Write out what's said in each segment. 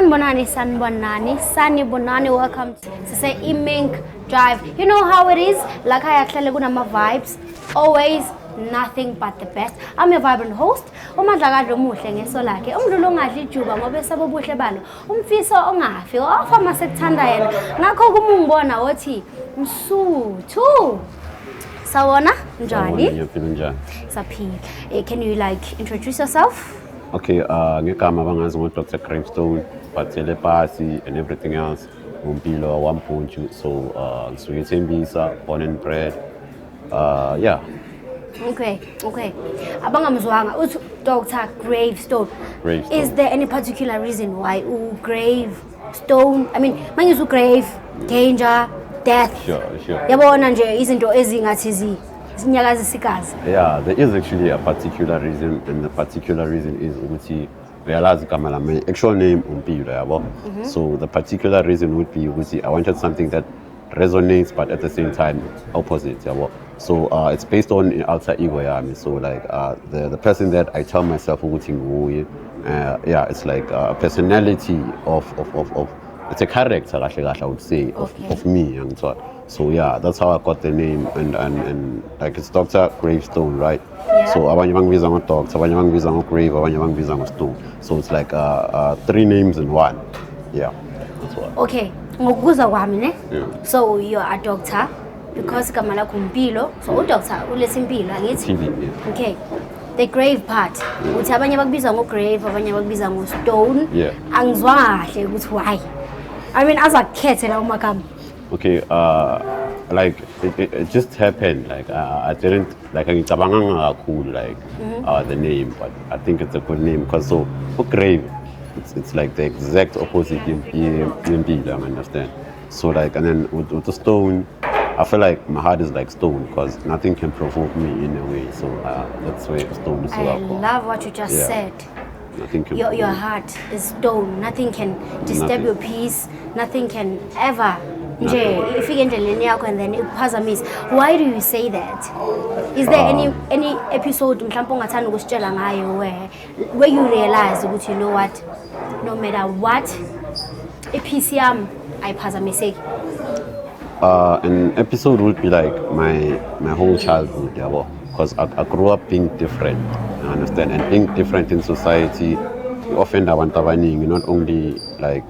Sanibonani, welcome to say Imink Drive. You know how it is? Like I actually gonna my vibes. Always nothing but the best. I'm your vibrant host. Umadlakadla omuhle ngeso lakhe. Umdlulu ongadli ijuba ngoba esaba ubuhle balo. Umfiso ongafi. Ofama sekuthanda yena. Ngakho kuma ungibona othi msuthu. Sawona njani? Saphila. Can you like introduce yourself? Okay, ngegama bangazi ngo Dr. Gravestone, but telepathy and everything else. Mpilo 1.2. So ngisuke eThembisa, born and bred. Yeah. Okay. Abangamzwanga uthi Dr. Gravestone. Is there any particular reason why Gravestone? I mean, mangizu grave, danger, death. Sure. Yabona nje izinto ezingathi zinyakaza isikazi. Yeah, there is actually a particular reason, and the particular reason is ukuthi realize my actual name Mpilo yabo. So the particular reason would be ukuthi I wanted something that resonates but at the same time opposite yabo. So it's based on an alter ego yami. So like the person that I tell myself ukuthi nguye, yeah, it's like a personality of it's a character I would say of me and so. So yeah, that's how I got the name, and like it's Dr. Gravestone, right? Yeah. So abanye bangibiza ngo Doctor, abanye bangibiza ngo Grave, abanye bangibiza ngo Stone. So it's like 3 names in one. Yeah, that's what. Okay, ngokuza kwami ne? Yeah. So you're a doctor because igama lakho Mpilo. So udoctor ulethe impilo angithi? Yeah. Okay. The grave part. Uthi abanye bakubiza ngo Grave, abanye bakubiza ngo Stone. Yeah. Angizwanga kahle ukuthi why. I mean azakhethe lawo magama. Okay, like it just happened. Like I didn't like ngicabanga kakhulu like the name, but I think it's a good name because so for Grave, it's like the exact opposite in I understand. So like and then with the Stone, I feel like my heart is like stone because nothing can provoke me in a way. So that's why Stone is so I love what you just said. Nothing can your heart is stone. Nothing can disturb your peace. Nothing can ever. If you get and then why do you say that? Is there any episode where you realize that you know what, no matter what, PCM I phazamiseki? An episode would be like my whole childhood, because I grew up being different, I understand, and being different in society. You often have not only like.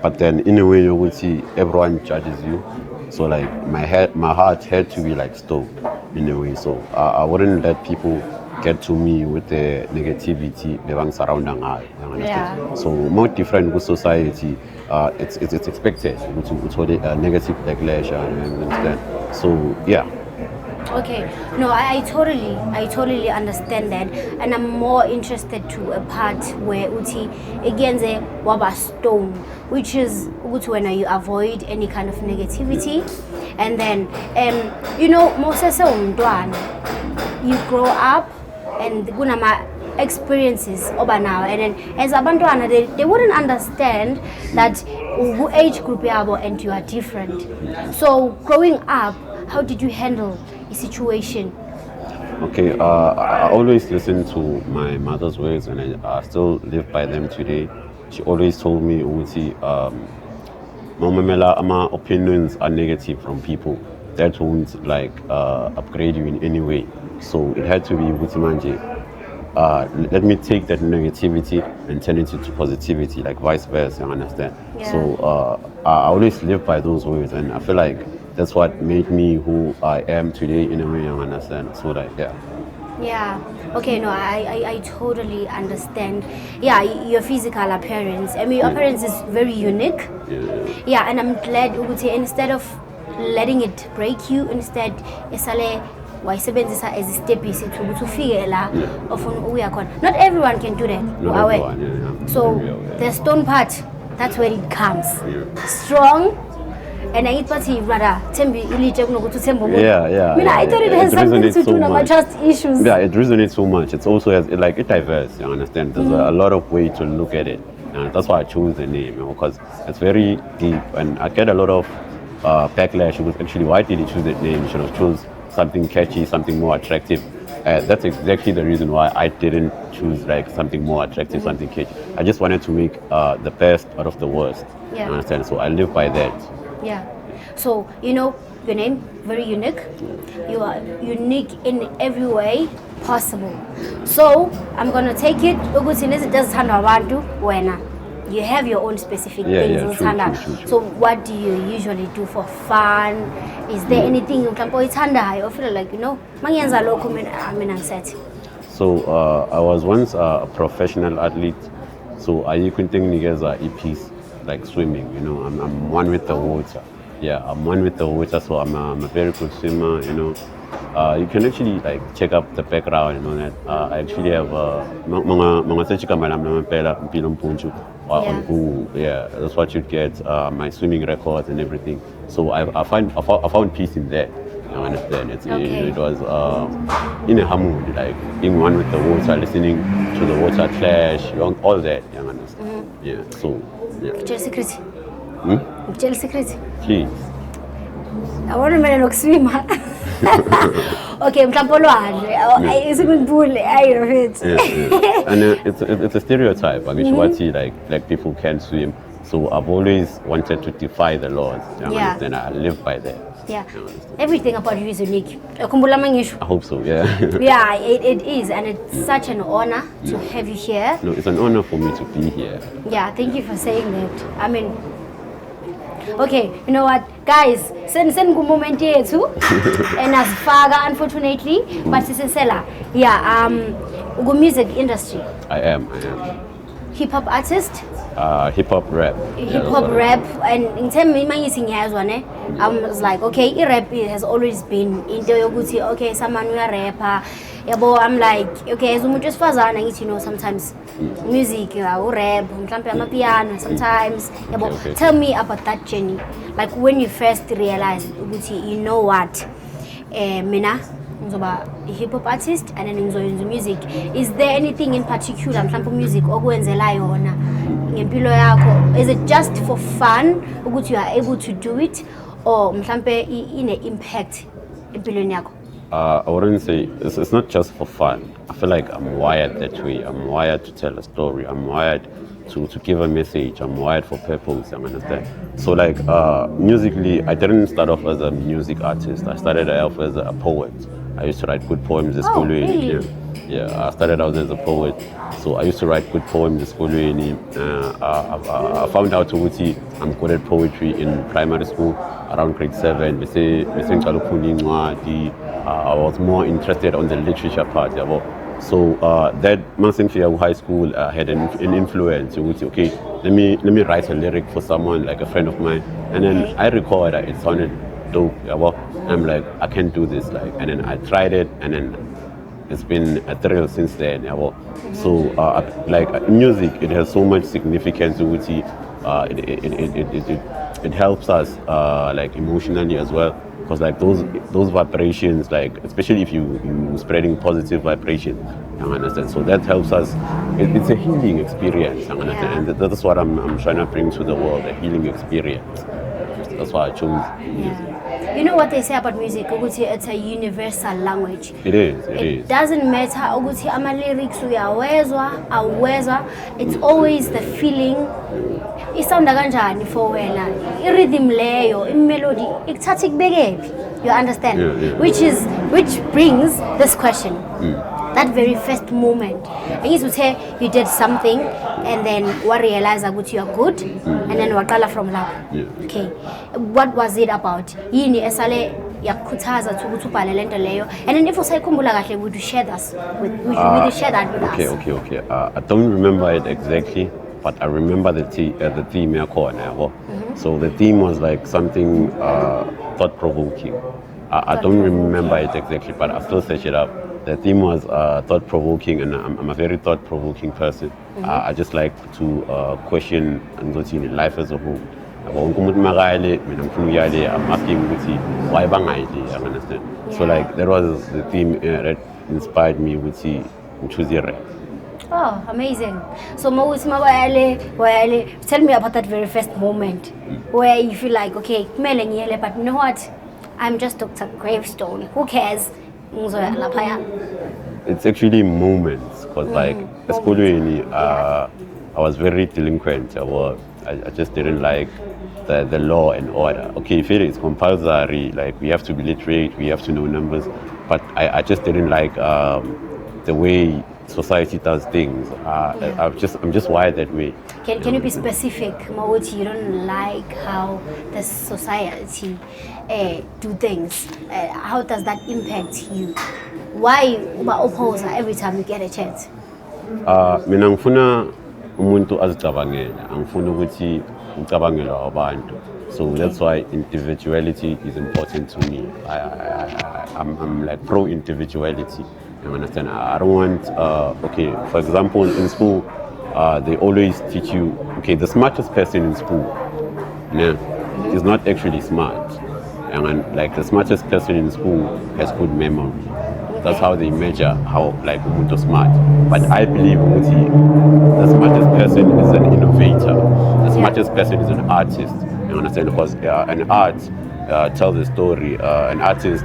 But then in a way you would see everyone judges you. So like my heart had to be like stone in a way. So I wouldn't let people get to me with the negativity surrounding us. Yeah. So more different with society, it's expected to negative backlash and understand. So yeah. Okay, no, I totally understand that, and I'm more interested to a part where uti again the waba stone, which is when you avoid any kind of negativity, and then you know most you grow up and gunama experiences over now, and then as abantwana they wouldn't understand that age group yabo and you are different. So growing up, how did you handle a situation? Okay, I always listen to my mother's words, and I still live by them today. She always told me, Mamamela, my opinions are negative from people. That won't like upgrade you in any way. So it had to be Wutimanje. Let me take that negativity and turn it into positivity, like vice versa, you understand? Yeah. So I always live by those words, and I feel like that's what made me who I am today in a way, you understand? So like, yeah. Yeah. Okay, no, I totally understand. Yeah, your physical appearance. I mean, your appearance is very unique. Yeah, and I'm glad instead of letting it break you, instead, wayisebenzisa as a step to figure la ofuna uya khona. Not everyone can do that. Not everyone, yeah. So the stone part, that's where it comes. Strong. And I party rather tembi ilite kunokuthi themba umuntu. Yeah. I thought it has something to do with trust issues. Yeah, it resonates so much. It's also has like it diverse, you understand? There's a lot of way to look at it. And that's why I chose the name, because it's very deep, and I get a lot of backlash. It was actually, why did you choose that name? You should have chose something catchy, something more attractive. that's exactly the reason why I didn't choose like something more attractive, something catchy. I just wanted to make the best out of the worst. Yeah. You understand? So I live by that. Yeah. So, you know, your name, very unique. You are unique in every way possible. So, I'm going to take it. You have your own specific things. True. So, what do you usually do for fun? Is there anything you can feel like, you know, So I was once a professional athlete. So I couldn't think EPs like swimming. You know, I'm one with the water. Yeah, I'm one with the water. So I'm a very good swimmer. You know, you can actually like check up the background and all that. I actually have mpilo on Google. Yeah, that's what you get. My swimming records and everything. So I found peace in that. You understand? It was in a harmony, like being one with the water, listening to the water clash, all that. You understand? Yeah. So yeah. Tell secret. Please. I want to make a swimmer. Okay, I'm swimming pool. And it's a stereotype. I mean, what like people can't swim. So I've always wanted to defy the laws. You understand? I live by that. Yeah. Everything about you is unique. I hope so. Yeah. Yeah, it is, and it's such an honor to have you here. No, it's an honor for me to be here. Yeah, thank you for saying that. I mean. Okay, you know what, guys? Send moment too, and as Faga, unfortunately, but Sisela, yeah, music industry. I am. Hip hop artist. Hip hop rap. Hip hop rap, and in terms of my singing as one, I was like, okay, rap has always been in the okay, someone who a rapper. Yeah, but I'm like, okay, so much as far as I know, sometimes music, rap, piano, sometimes. Yeah, but tell me about that journey. Like when you first realized, you know what, Mina, I'm a hip hop artist, and then in music. Is there anything in particular, music, or is it just for fun, you are able to do it, or in an impact in I wouldn't say it's not just for fun. I feel like I'm wired that way. I'm wired to tell a story. I'm wired to give a message. I'm wired for purpose. I understand. So like musically, I didn't start off as a music artist. I started off as a poet. I used to write good poems in school. Really? Yeah, I started out as a poet. So I used to write good poems in school. I found out I'm good at poetry in primary school around grade 7. I was more interested on the literature part. So that Mpilo High School had an influence. Okay, let me write a lyric for someone, like a friend of mine, and then I recorded it. It sounded dope. I'm like, I can do this, and then I tried it, and then it's been a thrill since then. So like music, it has so much significance. It helps us like emotionally as well. Because like those vibrations, like especially if you spreading positive vibration, you understand. So that helps us. It's a healing experience, you understand. And that's what I'm trying to bring to the world, a healing experience. That's why I chose music. Yeah. You know what they say about music? It's a universal language. It is. It doesn't matter. Ama lyrics it's always the feeling. Isanda kanjani for wena, rhythm leyo, melody, ikuthatha ikubekephi. You understand? Yeah. Which brings this question. That very first moment. I used to say you did something and then what realize that you are good and then waqala from love. Yeah. Okay. What was it about? Yini esale yakukhuthaza ukuthi ubhale lento leyo, and then if usayikhumbula kahle, would you share that with us? Okay. I don't remember it exactly, but I remember the theme. So the theme was like something thought-provoking. I don't remember it exactly, but I'll still search it up. The theme was thought-provoking, and I'm a very thought-provoking person. I just like to question life as a whole. I'm asking why I understand. Yeah. So like that was the theme that inspired me with choose your rap. Oh, amazing. So tell me about that very first moment where you feel like, okay, but you know what? I'm just Dr. Gravestone. Who cares? It's actually moments, because like esikolweni, I was very delinquent. I just didn't like the law and order. Okay, if it is compulsory, like we have to be literate, we have to know numbers, but I just didn't like the way society does things. I'm just wired that way. Can you be specific? Mawuthi, you don't like how the society do things. How does that impact you? Why oppose every time you get a chance? Mina ngifuna umuntu azicabangele, angifuna ukuthi ucabangele abantu. So that's why individuality is important to me. I'm like pro individuality. You understand? I don't want, okay, for example, in school, they always teach you, okay, the smartest person in school is not actually smart. And like the smartest person in school has good memory. That's how they measure how like umuntu smart. But I believe the smartest person is an innovator. The smartest person is an artist. You understand? Because an art tells a story. An artist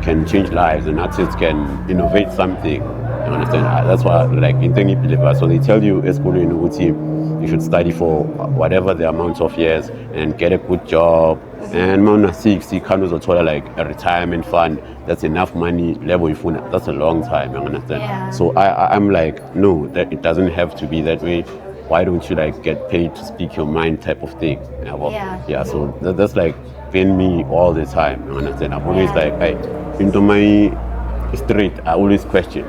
can change lives. An artist can innovate something. You understand? That's why, like in mpilo, so they tell you you should study for whatever the amount of years and get a good job. And Mona 60 kind of like a retirement fund. That's enough money. Level that's a long time. You understand? Yeah. So I'm like, no, that it doesn't have to be that way. Why don't you like get paid to speak your mind type of thing? Yeah. So that's like been me all the time. You understand? I'm always like, into my street, I always question.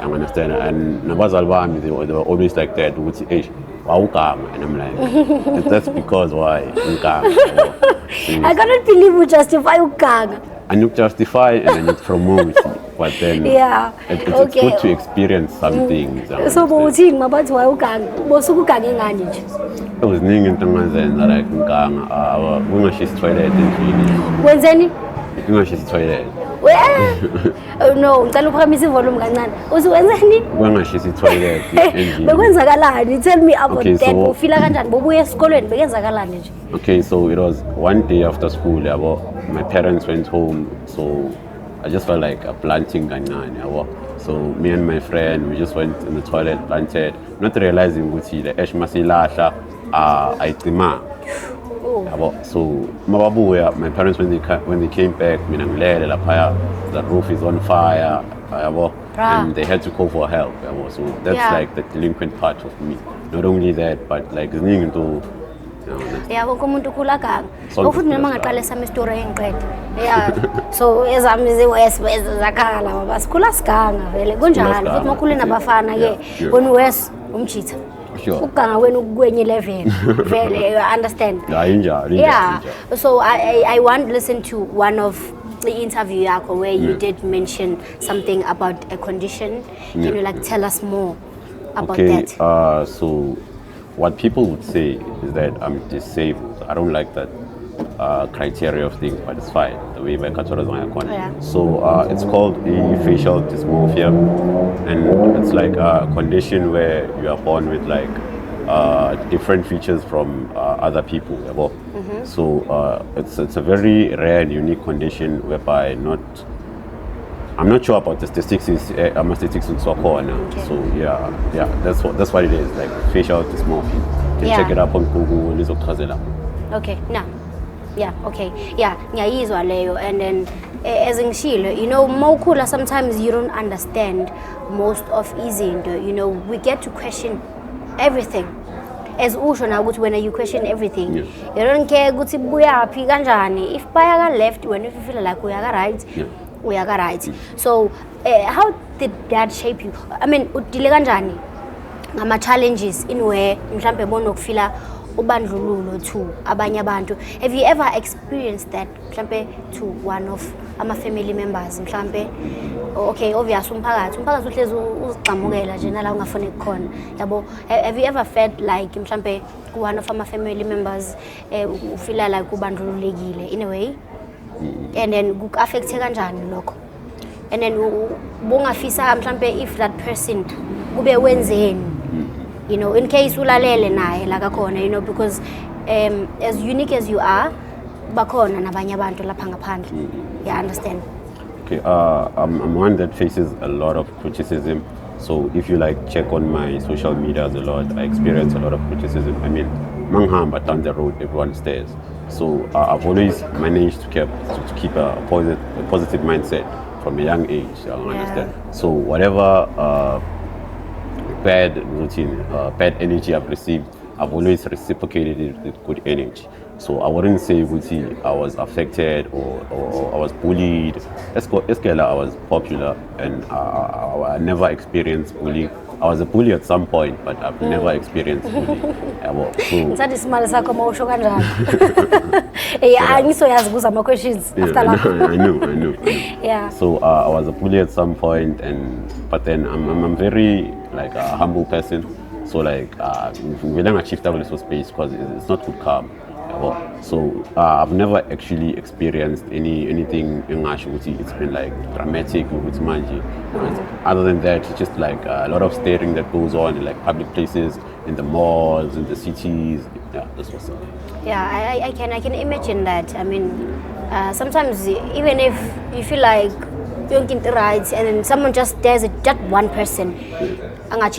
You understand? And Nabazalbami, they were always like that. And I'm like, that's because why? I cannot believe you justify ukanga. And you justify and then you promote, but then it's good to experience some things. So bothini mabathi why ukanga? Bosukugange ngani nje? It was ningi into ngazenza like nganga, ungashisi toilet endlini. Wenzeni? Ungashisi toilet. Oh no, ngicela uphakamisa ivolume kancane. Uziwenzeni? Ungashisi toilet endlini. Bekwenzakalani? Tell me about that. Ufila kanjani? Bobuya esikolweni bekenzakalani nje? Okay, so it was one day after school. My parents went home, so I just felt like a planting ganyan. So me and my friend, we just went in the toilet, planted, not realizing the ash masilasha aitima. So my parents when they came back, the roof is on fire, and they had to call for help. So that's like the delinquent part of me. Not only that, but like into wonke umuntu ukhula kanga. Ufuthi noma ngaqala sami story engiqede. So ezami zakhala baba sikhula siganga vele kunjalo futhi makhulu nabafana ke when wes umjitha. Ukuganga wenu kwenye level vele you understand? Yeah. So I want to listen to one of the interview yakho where you did mention something about a condition. Can you like tell us more about that? Okay, so what people would say is that I'm disabled. I don't like that criteria of things, but it's fine. The way my culture is So it's called a facial dysmorphia, and it's like a condition where you are born with like different features from other people. So it's a very rare and unique condition whereby I'm not sure about the statistics. I'm a statistics in soccer now. So yeah, that's what it is. Like facial dysmorphia. You can check it up on Google. Okay, now, okay, ngiyayizwa leyo. And then as ngishilo, mawukhula sometimes you don't understand most of izinto. We get to question everything. As usho na ukuthi when you question everything, you don't care ukuthi buyaphi kanjani. If baya ka left, when you feel like uya ka right. We are right. So, how did that shape you? I mean, udile kanjani ngama challenges in where mhlambe bona ukufila ubandlululo to abanye abantu. Have you ever experienced that mhlambe to one of ama family members mhlambe? Okay, obvious umphakathi uhlezi uzigcamukela nje nala ungafuni khona. Yabo, have you ever felt like mhlambe one of ama family members ufila like ubandlululekile in a way? And then affect kanjani lokho? And then bungafisa mhlambe if that person kube wenzeni, in case ulalele naye la kakhona, because as unique as you are bakhona nabanye abantu lapha ngaphandle. Yeah, understand. Okay, I'm one that faces a lot of criticism. So if you like check on my social medias a lot, I experience a lot of criticism. I mean, manghamba down the road, everyone stares. So I've always managed to keep a positive mindset from a young age. I understand. So whatever bad routine, bad energy I've received, I've always reciprocated it with good energy. So I wouldn't say I was affected or I was bullied. Eskela, I was popular and I never experienced bullying. I was a bully at some point, but I've never experienced bullying. That is small sakho mawusho kanjalo. Angisoyazi kuza ama questions after lapho. I know. Yeah. So I was a bully at some point, but then I'm very like a humble person. So like we don't achieve that space because it's not good calm. So I've never actually experienced anything in Ashuti. It's been like dramatic with Manji. Other than that, it's just like a lot of staring that goes on in like public places, in the malls, in the cities. Yeah, that's what's up. Yeah, I can imagine that. I mean, sometimes even if you feel like you're getting the rights and then someone just does it, just one person, because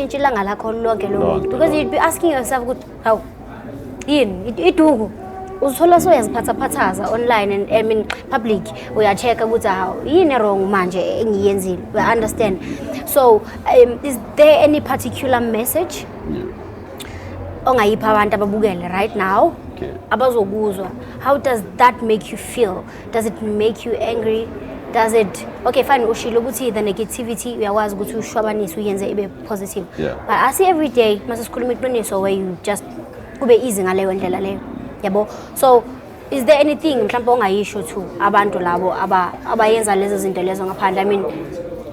you'd be asking yourself, how it uzithola soyaziphathaphathaza online and I mean public uya-check ukuthi how yini wrong manje engiyenzile, we understand. So is there any particular message ongayipha abantu ababukele right now abazokuzwa? How does that make you feel? Does it make you angry? Does it, okay fine, ushilo ukuthi the negativity uyakwazi ukuthi ushwabanise uyenze ibe positive, but I see every day mase sikhuluma iqiniso where you just kube easy ngaleyo ndlela leyo, yabo. So is there anything mhlawumbe ongayisho to abantu labo abayenza lezo zinto lezo ngaphandle? I mean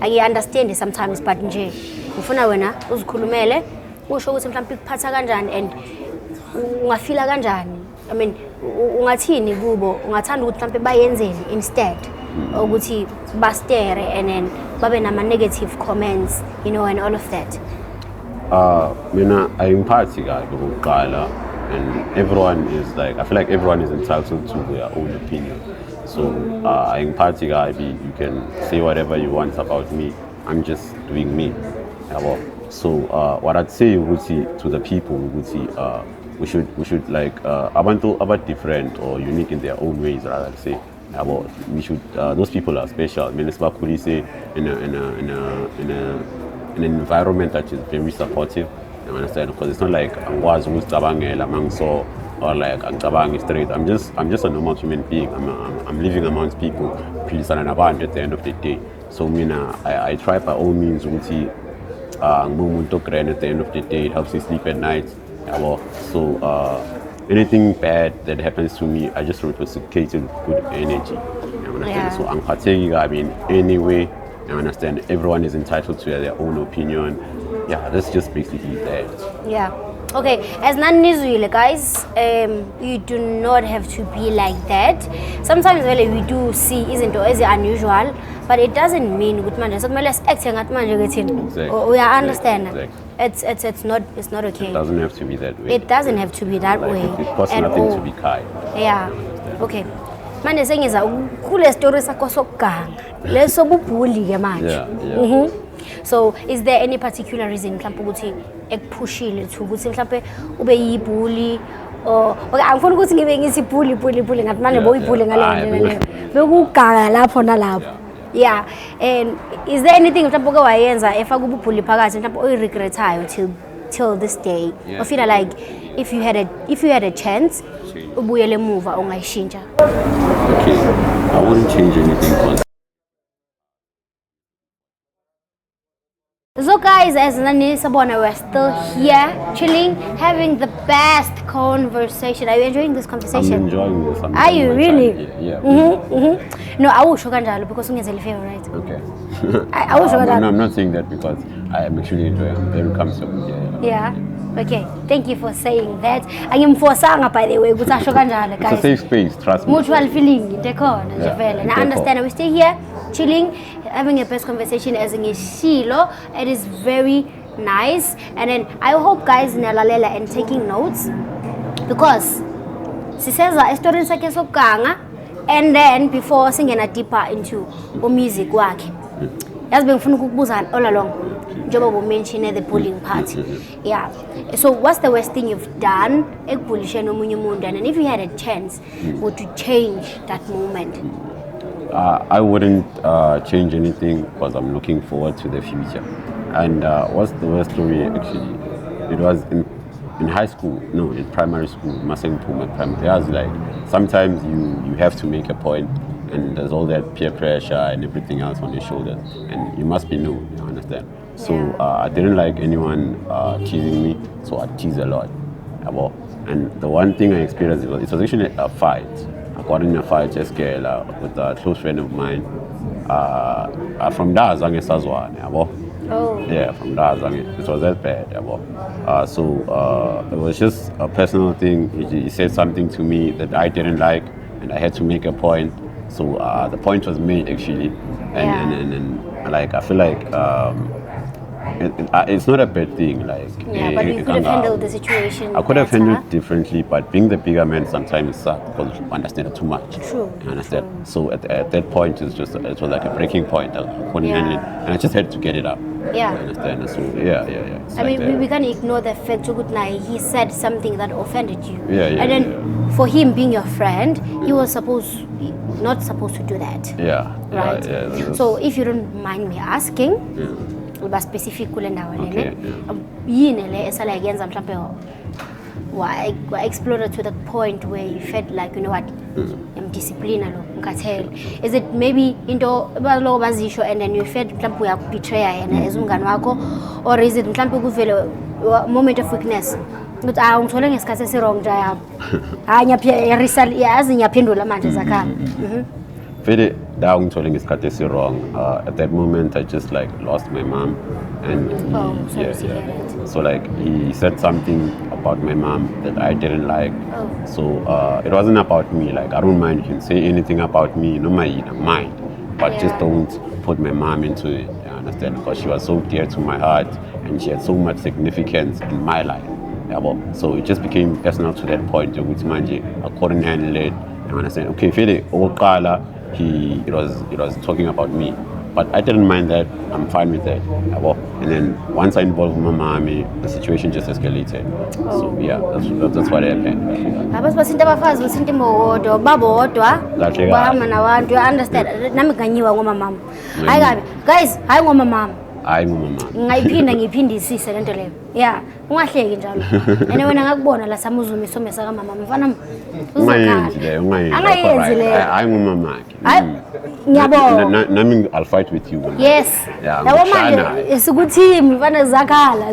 I understand it sometimes, but nje ngifuna wena uzikhulumele usho ukuthi mhlawumbe ikuphatha kanjani and ungafila kanjani. I mean ungathini kubo, ungathanda ukuthi mhlawumbe bayenzeni instead ukuthi bastere and then babe nama negative comments, you know, and all of that. Mina ayingiphathi kahle ukuqala, and everyone is like, I feel like everyone is entitled to their own opinion. So ayingiphathi kahle, you can say whatever you want about me, I'm just doing me. So what I'd say to the people, we should like abantu about different or unique in their own ways, rather than say we should those people are special. I mean, it's about say in an environment that is very supportive. You understand? Because it's not like I'm was so or like I'm straight. I'm just a normal human being. I'm living amongst people, peace and abundance at the end of the day. So I try by all means at the end of the day. It helps me sleep at night. So anything bad that happens to me, I just reciprocate it with good energy. You understand? So I'm partaking, I mean, anyway. You understand? Everyone is entitled to their own opinion. Yeah, that's just basically that. Yeah. Okay, as non-Nizwile guys, you do not have to be like that. Sometimes we do see isn't always unusual, but it doesn't mean good man. So let's acting at man. We understand. Exactly. It's not okay. It doesn't have to be that way. It doesn't have to be that way. It costs nothing to be kind. Yeah. Okay. Manje sengiza kule story sakho sokuganga leso bubully ke manje. So is there any particular reason mhlawumbe ukuthi ekuphushile to ukuthi mhlawumbe ube yibully or okay angifuni ukuthi ngibe ngithi bully ngathi manje boyibully ngale ndlela leyo bekuganga lapho nalapho. Yeah, and is there anything mhlawumbe oke wayenza efaka ubully phakathi mhlawumbe oyiregretayo till this day? I feel like if you had a chance ubuyele emuva ongayishintsha? Okay, I wouldn't change anything. So guys, as Sabona, we're still here, chilling, having the best conversation. Are you enjoying this conversation? I'm enjoying this. Are you really? Yeah. No, I will show you because it's your favorite. Okay. I will show you. No, I'm not saying that because I am actually enjoying it. I'm very comfortable here. Yeah. Okay, thank you for saying that. I am for sanga by the way, guys. It's a safe space, trust me. Mutual feeling, and I understand we stay here, chilling, having a best conversation as in Shilo. It is very nice, and then I hope guys nalalela and taking notes because she says that story sakhe sokuganga And then before singena deeper into music wakhe, yazi bengifuna ukukubuza all along njengoba umention the bullying part. Yeah. So what's the worst thing you've done ekubulisheni omunye umuntu, and if you had a chance would you change that moment? I wouldn't change anything because I'm looking forward to the future. And what's the worst story actually? It was in high school, no, in primary school, Maseng Puma primary. There's like sometimes you have to make a point, and there's all that peer pressure and everything else on your shoulders, and you must be known. You understand? So I didn't like anyone teasing me, so I teased a lot. And the one thing I experienced it was actually a fight. I got in a fight just with a close friend of mine from Dazange Sazwane. Oh. Yeah, from Dazange. It was that bad. So it was just a personal thing. He said something to me that I didn't like, and I had to make a point. So the point was made actually, and like I feel like it's not a bad thing. Like but you could have handled the situation. I could have handled it differently, but being the bigger man sometimes sucks because you understand it too much. True. You understand? So at that point, it was like a breaking point. I couldn't handle it, and I just had to get it up. Yeah. You understand? So yeah. I mean, we can't ignore the fact that he said something that offended you. And then for him being your friend, he was not supposed to do that. Yeah. Right. Yeah. So if you don't mind me asking, uba specific kule ndawo lena, yini le esala yenza mhlambe wa explore to the point where you felt like, you know what, I'm disciplined lo ngikathela. Is it maybe into abalo bazisho and then you felt mhlambe uya betray yena as umngani wakho, or is it mhlambe kuvele moment of weakness? But ngithole ngesikhathi esi wrong nje yabo. Nyaphi result yazi nyaphendula manje zakhala. Vele da ngithole ngesikhathi esi wrong. At that moment I just like lost my mom, and so like he said something about my mom that I didn't like. So it wasn't about me. Like I don't mind, you can say anything about me, no mind, but just don't put my mom into it. You understand? Because she was so dear to my heart, and she had so much significance in my life. So it just became personal to that point. Which manje I couldn't handle it. You understand? Okay, Fede Okala, it was talking about me, but I didn't mind that. I'm fine with that. And then once I involved my mommy, the situation just escalated. So yeah, that's what happened. Basinta abafazi basinta imodo babodwa bahamba nabantu. You understand? Nami ganyiwa ngoma mama. Hayi kabi guys, hayi ngoma mama. Hayi ngoma mama. Ngayiphindisise lento leyo. Yeah, ungahleki njalo. Ene wena ngakubona la samuzuma isomesa ka mama mfana uzakhala. Angayenzi le. Hayi ngoma makhe. Hayi ngiyabona. Nami I'll fight with you. Yes. Yabo manje isikuthi mfana zakhala.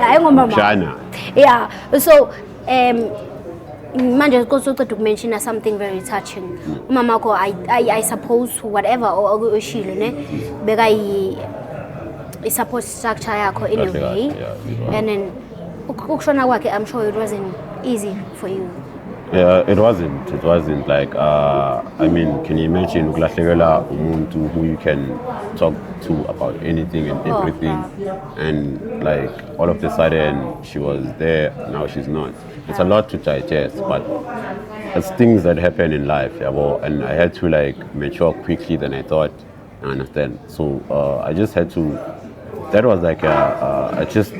Hayi ngoma mama. Yeah. So manje kosoceda ukumention something very touching. Umama ko I suppose whatever oshilo ne beka support structure yakho in a way, and then ukushona kwakhe, I'm sure it wasn't easy for you. Yeah, it wasn't like I mean, can you imagine ukulahlekela umuntu who you can talk to about anything and everything, and like all of a sudden she was there, now she's not. It's a lot to digest, but it's things that happen in life, and I had to like mature quickly than I thought. I understand. So I just had to. That was like just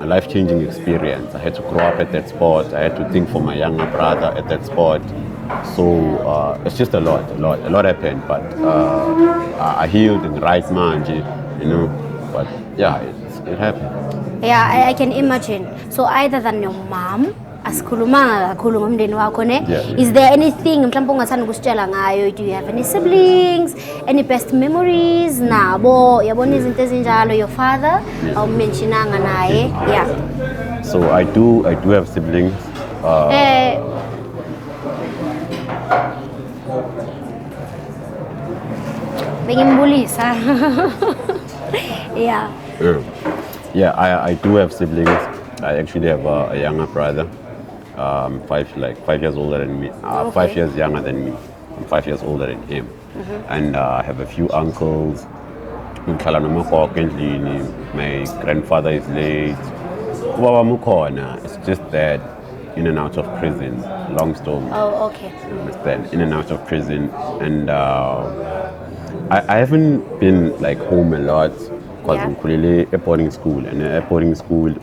a life-changing experience. I had to grow up at that spot. I had to think for my younger brother at that spot. So it's just a lot happened. But I healed in the right mind, you know. But yeah, it happened. Yeah, I can imagine. So either than your mom, asikhulumanga kakhulu ngomndeni wakho ne, is there anything mhlawumbe ungathanda ukusitshela ngayo? Do you have any siblings, any best memories nabo? Yabona izinto ezinjalo, your father awumentionanga naye. Yeah, so I do have siblings. Bengimbulisa. Yeah, I do have siblings. I actually have a younger brother, 5 years older than me, 5 years younger than me. I'm 5 years older than him. And I have a few uncles. My grandfather is late. It's just that in and out of prison, long story. Oh, okay. You understand? In and out of prison, and I haven't been like home a lot because Yeah. I'm currently at boarding school, and at boarding school,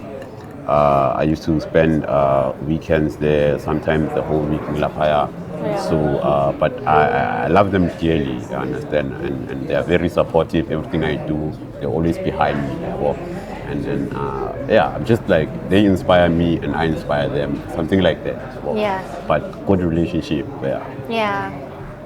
I used to spend weekends there, sometimes the whole week in Lapaya. Yeah. So, but I love them dearly, you understand, and they are very supportive. Everything I do, they're always behind me. Well, and then, yeah, I'm just like, they inspire me and I inspire them, something like that. Well, Yeah. But good relationship, yeah. Yeah.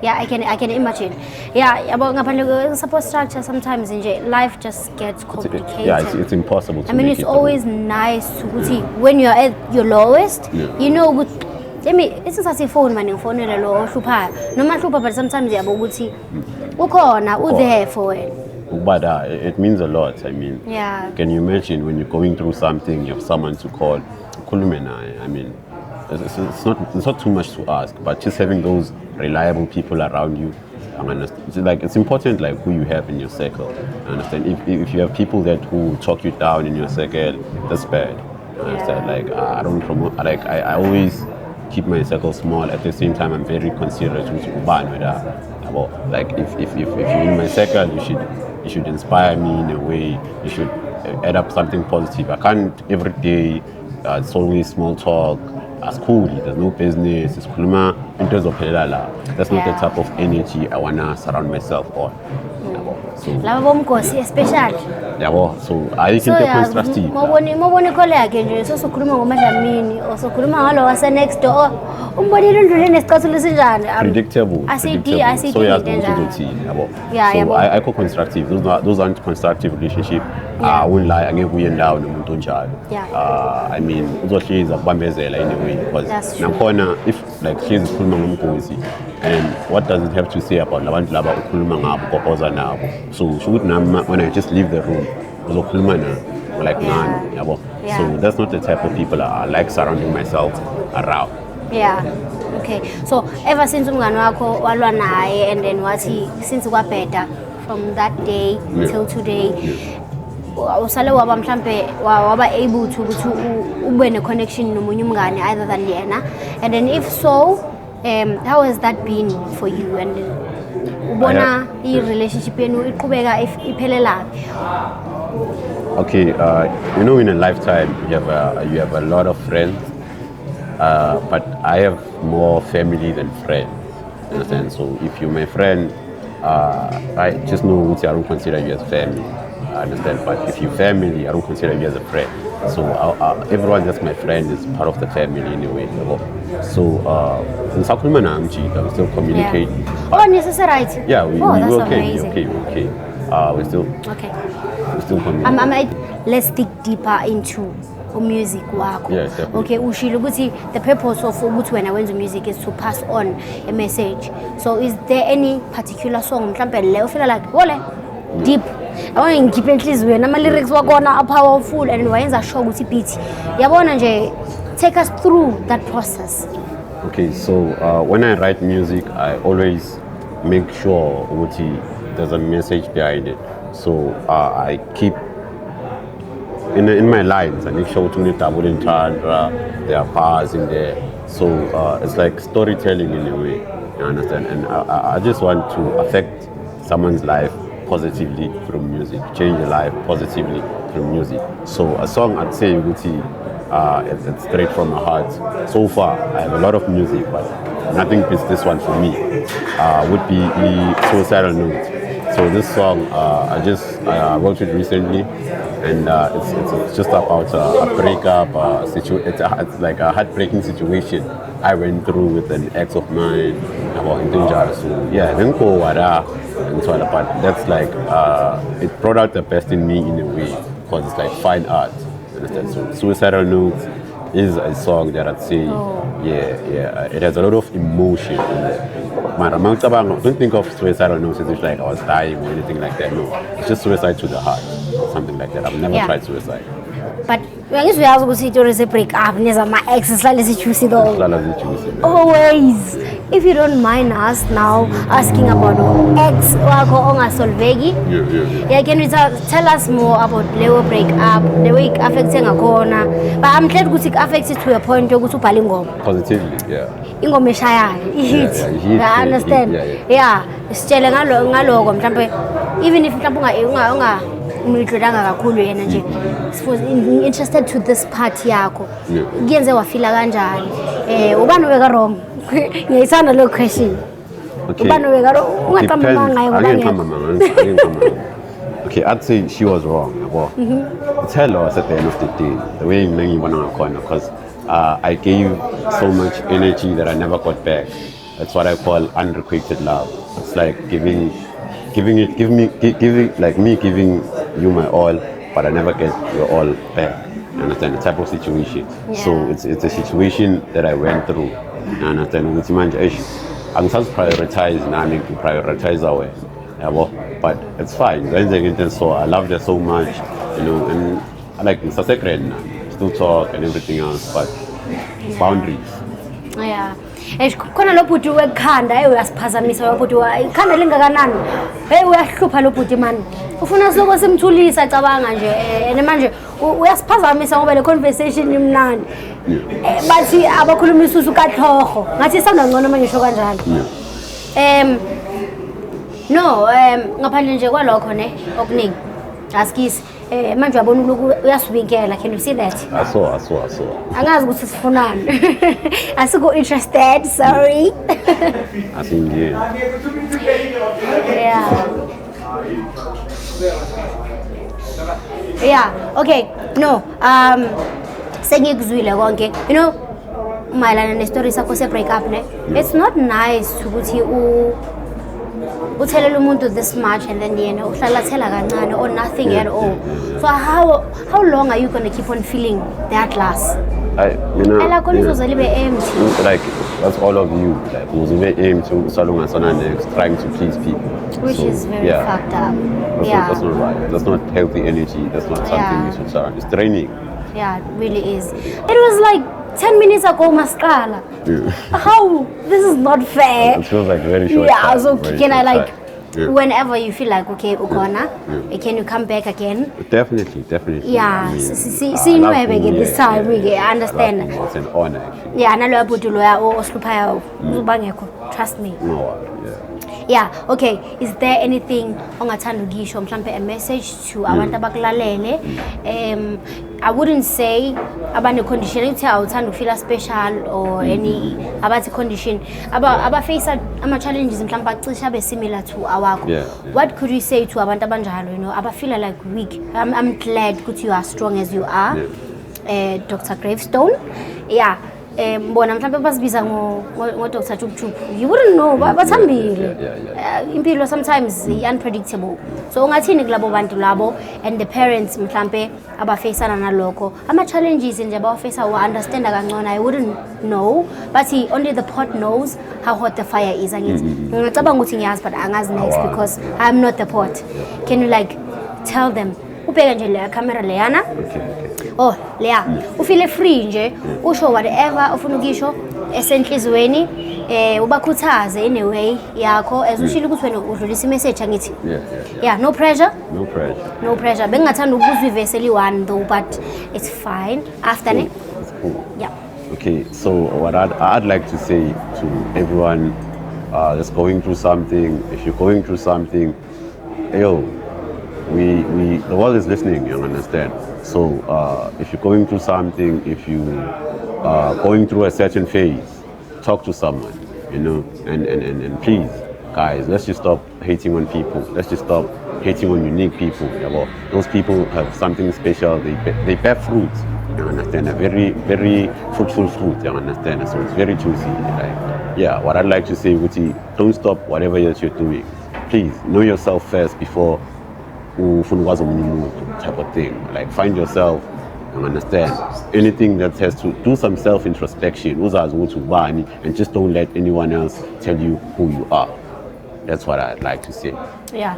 Yeah, I can imagine. Yeah, about ngaphandle support structure sometimes life just gets complicated. Yeah, it's impossible to I mean, make it's it always nice to see when you're at your lowest, Yeah. you know, let me, it's just a phone man, phone lo hlupha. No matter but sometimes yabo ukuthi ukhona there for it. But it means a lot. I mean, Yeah. can you imagine when you're going through something, you have someone to call? KULTURE. I mean, it's not too much to ask, but just having those reliable people around you. I understand. It's important, like who you have in your circle. I understand. If you have people that who talk you down in your circle, that's bad. I understand. Yeah. Like I don't promote. Like I always keep my circle small. At the same time, I'm very considerate with Uban with that. Like if you're in my circle, you should inspire me in a way. You should add up something positive. I can't every day. It's always small talk. School, there's no business. It's skhuluma into zophelela. That's not the Yeah. type of energy I wanna surround myself on. So Lava bomkosi especially. so I So think yeah, constructive. mawoni khole yakhe nje sokhuluma ngomadlamini or sokhuluma ngalo wase next door. Umbonile ndlu lenesicathulo sinjani. Predictable. ICD So yes, Yeah, so yabo. I call constructive. Those aren't constructive relationship. Yeah. I won't lie. I ngeke uye ndawo nomuntu onjalo. Yeah. I mean, uzohlezi akubambezela anyway because That's true. nakhona if like hlezi ukhuluma ngomgozi and what does it have to say about labantu laba ukhuluma ngabo ugopoza nabo. So should nami when I just leave the room uzokhuluma nabo like Yeah. nani yabo. Yeah. So that's not the type of people I like surrounding myself around. Yeah. Okay. So ever since umngani wakho walwa naye and then wathi since kwabheda from that day till today usale waba mhlambe waba able to ukuthi ube ne connection nomunye umngane other than yena, and then if so how has that been for you, and ubona I relationship yenu iqhubeka iphelela? Okay, you know, in a lifetime you have a lot of friends, but I have more family than friends. Understand? So if you're my friend, I just know I don't consider you as family. I understand, but if you're family, I don't consider you as a friend. So everyone that's my friend is part of the family anyway. So in Sakulmana, we still communicate. Yeah. Oh, necessary. Yeah, we that's okay. amazing. Okay. We still communicate. Let's dig deeper into music wakho. Yes, definitely. Okay, ushilo ukuthi the purpose of ukuthi wena wenza music is to pass on a message. So is there any particular song mhlambe le ufila like wole deep? I want to ngikhiphe enhlizweni nama lyrics wakhona are powerful and wayenza sure ukuthi beat yabona nje, take us through that process. Okay, so when I write music, I always make sure ukuthi there's a message behind it. So I keep in my lines, I make sure to double entendre, there are bars in there. So it's like storytelling in a way, you understand? And I just want to affect someone's life positively through music, change your life positively through music. So a song I'd say it's straight from my heart. So far, I have a lot of music, but nothing beats this one for me. Would be Suicidal Note. So this song, I wrote it recently, and it's just about a breakup. It's like a heartbreaking situation I went through with an ex of mine about Indonesian. So yeah, then go wada and so on. But that's like it brought out the best in me in a way because it's like fine art. Understand? So Suicidal Notes is a song that I'd say, it has a lot of emotion in there. Don't think of suicidal notes as if like I was dying or anything like that. No, it's just suicide to the heart, something like that. I've never tried suicide. But when you have to see to break up, my ex is always. If you don't mind us now asking about ex, wakho ongasolveki. Yeah, can you tell us more about leyo break up, the way it affects ngakhona? But I'm glad ukuthi it affects to a point yokuthi ubhala ingoma. Positively, yeah. Ingoma eshayayo, hit. I understand. Yeah, sitshele ngaloko mhlawumbe even if mhlawumbe unga umidlulanga kakhulu yena nje. Interested to this part yakho. Kuyenze wafila kanjani? Ubani weka wrong? Ngiyayithanda lo question. Ubani weka wrong? Ungaqamba ngayo Okay, I'd say she was wrong. Well, it's her loss at the end of the day. The way you want to corner, because I gave so much energy that I never got back. That's what I call unrequited love. It's like giving like me giving you my all, but I never get your all back. You understand the type of situation? Yeah. So it's a situation that I went through. You understand? I'm supposed to prioritize now. I prioritize our way. But it's fine. So I loved her so much, you know, and I like it's a secret now. Still talk and everything else, but boundaries. Yeah. Khona lo bhuti wekhanda uyasiphazamisa lo bhuti ikhanda lingakanani uyahlupha lo bhuti man ufuna soko simthulisa cabanga nje and manje uyasiphazamisa ngoba le conversation imnandi bathi abakhuluma isusu kathokho ngathi sawuna ngcono manje sho kanjalo no ngaphandle nje kwalokho ne okuningi askisi manje uyabona ukuthi uyasibikela. Can you see that? I saw. Angazi ukuthi sifunani. Asiko interested, sorry. I think yeah. Yeah, okay. No, sengikuzwile konke. You know, mayelana nestory sakho se break up ne. It's not nice ukuthi uthelela umuntu this much and then yena uhlala thela kancane or nothing at all. So how long are you going to keep on feeling that glass? Empty. Like that's all of you. Like who's empty, so long as next, trying to please people. Which is very fucked up. That's not right. That's not healthy energy. That's not something you should start. It's draining. Yeah, it really is. It was like 10 minutes ago, Mascala. How? This is not fair. It feels like very short. Yeah, time, so can I like, whenever you feel like, okay, Ukona, can you come back again? Definitely. Yeah, see you again this time. I understand. It's an honor, actually. Yeah, trust me. No, Yeah, okay. Is there anything ongathanda ukisho mhlambe a message to abantu abakulalele? I wouldn't say abane condition ukuthi awuthanda ukufeel special or any abathi condition aba face ama challenges mhlambe acisha be similar to awakho. What could you say to abantu abanjalo, you know, aba feel like weak? I'm glad ukuthi you are strong as you are. Dr. Gravestone. Yeah. Mbona mhlambe basibiza ngo Dr. Chupchup. You wouldn't know bathambile. Impilo sometimes unpredictable. So ungathini kulabo bantu labo and the parents mhlambe abafacana nalokho. Ama challenges nje abafacea wa understand kangcono. I wouldn't know, but only the pot knows how hot the fire is. Ngicabanga ukuthi ngiyazi but angazi next because I'm not the pot. Can you like tell them ubheka nje le camera leyana? Oh, Leah, ufile free nje, usho whatever ufuna ukisho esenhlizweni, ubakhuthaze in a way yakho as ushilo ukuthi wena udlulisa message ngithi. Yeah, no pressure. Bengathanda ukuzwa ivesi eli1 though, but it's fine. After ne? It's cool. Yeah. Okay, so what I'd like to say to everyone that's going through something, if you're going through something, the world is listening, you understand? So if you're going through something, if you are going through a certain phase, talk to someone, you know, and please, guys, let's just stop hating on people. Let's just stop hating on unique people. Those people have something special. They bear fruit, you understand? A very, very fruitful fruit, you understand? So it's very juicy. Like, what I'd like to say, Wuti, don't stop whatever else you're doing. Please, know yourself first before type of thing. Like find yourself and understand anything that has to do some self-introspection and just don't let anyone else tell you who you are. That's what I'd like to say. Yeah.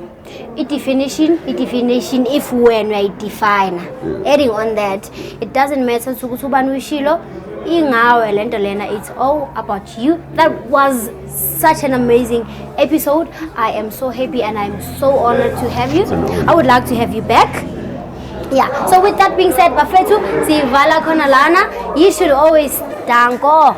Definition if when I define. Adding on that, it doesn't matter to ubani wishilo ingawe lento lena, it's all about you. That was such an amazing episode. I am so happy and I'm so honored to have you. I would like to have you back. Yeah, so with that being said, bafethu sivala khona lana, you should always danko.